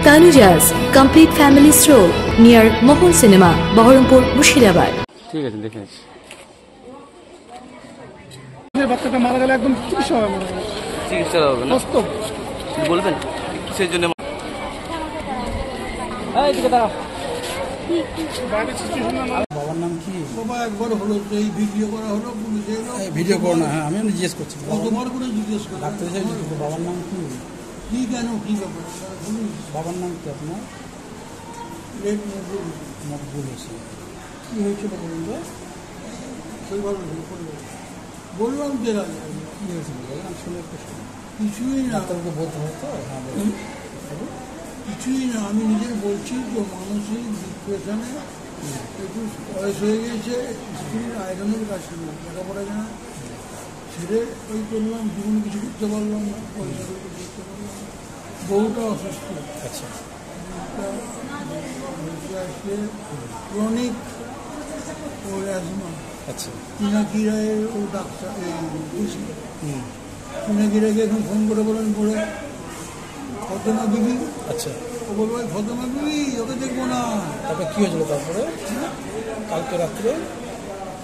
Tanuja's complete family stroll near Mohon Cinema, Baharampur, Murshidabad. ঠিক আছে দেখে বাচ্চাটা মারা গেলে একদম চিকিৎসা হবে না, চিকিৎসা হবে না বাস্তব বলবেন কিসের জন্য বাবার নাম কি? বাবা একবার হলো তো এই ভিডিও করা হলো, পুলিশে এলো। ভিডিও করো না। হ্যাঁ, আমি জিজ্ঞেস করছি কতবার করে জিজ্ঞেস করা, ডাক্তার হিসেবে বাবার নাম কি? কি কেন কি ব্যাপার বলুন। বাবার নাম কি আপনার? লেট মকবুল হোসেন। কি হয়েছিল বলুন তো? সেইভাবে বললাম যে কি হয়েছিল বললাম, শুনে একটু শুনি। কিছুই না, ডাক্তারকে বলতে হয় তো? হ্যাঁ বলুন। কিছুই না, আমি নিজে বলছি যে মানসিক ডিপ্রেশনে একটু বয়স হয়ে গিয়েছে, স্ত্রীর আয়রনের কাজ করলাম, লেখাপড়া জানা ছেড়ে ওই করলাম, জীবনে কিছু করতে পারলাম না, পয়সা করতে পারলাম না। বউটা অসুস্থ, আচ্ছা আসলে ক্রনিক ওর অ্যাজমা। আচ্ছা পিনাকিরায়ের ও ডাক্তার পিনাকিরাকে এখন ফোন করে বলেন পড়ে ফতেমা বিবি। আচ্ছা ও বলবো ফতেমা বিবি ওকে দেখবো না। তারপরে কী হয়েছিল? তারপরে কালকে রাত্রে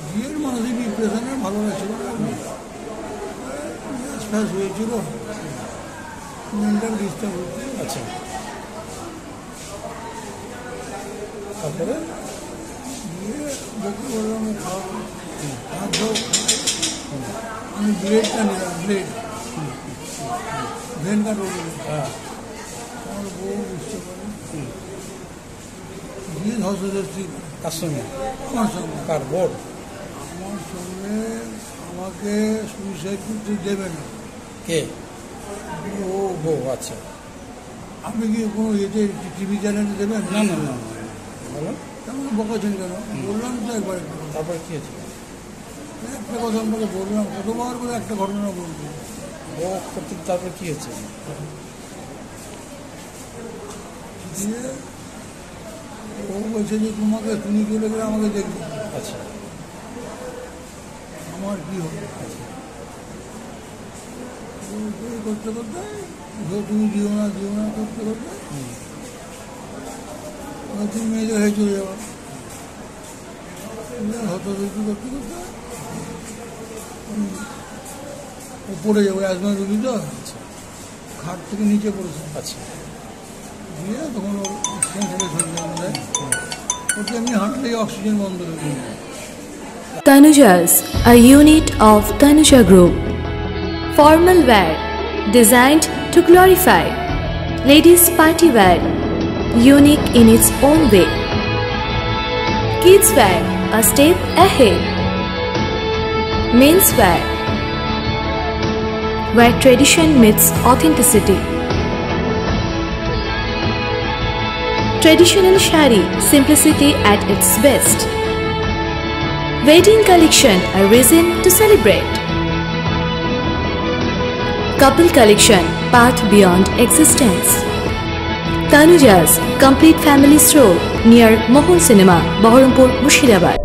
বিয়ের মানসিক ডিপ্রেশনে ভালো লাগছিল না, ফ্যাস হয়েছিল, মেন্টাল ডিস্টার্ব হচ্ছে। আচ্ছা তারপরে দিয়ে বকে বললাম খাওয়া হাত দাও, আমি ব্লেডটা নিলাম, ব্লেড ভেন কাট হয়ে হ্যাঁ আমার বউ বুঝতে পারে দিয়ে ধস্তাধস্তি কার সঙ্গে? আমার সঙ্গে কার বোর্ড? আমার সঙ্গে আমাকে সুইসাইড করতে দেবে না। কে? ও বউ। আচ্ছা আপনি কি কোনো ইয়েতে টিভি চ্যানেলে দেবেন? না না না বলো। তেমন বকাছেন কেন? বললাম তো একবার একটা কথা। তারপরে কী হয়েছিল? একটা কথা আপনাকে বললাম, কতবার করে একটা ঘটনা বলবো। ও কর্তৃক তারপরে কী হয়েছে? দিয়ে ও বলছে যে তোমাকে, তুমি চলে গেলে আমাকে দেখবে, আচ্ছা আমার কী হবে? এই করতে করতে তুমি দিও না করতে করতে নতুন মেয়েদের হয়ে চলে যাওয়া, হতদরিদ্র করতে করতে ও পড়ে যাবো, অ্যাজমা রুগী তো, খাট থেকে নিচে পড়েছে। আচ্ছা দিয়ে তখন ওর সেন্সারে ধরে যায়, ওকে এমনি হাঁটলেই অক্সিজেন বন্ধ হয়ে যায়। Tanuja's, a unit of Tanuja Group. Formal wear, designed to glorify. Ladies party wear, unique in its own way. Kids wear, a step ahead. Men's wear, where tradition meets authenticity. Traditional shari, simplicity at its best. Wedding collection, a reason to celebrate. Couple collection, path beyond existence. Tanuja's complete family stroll near Mohon Cinema, Baharampur, Murshidabad.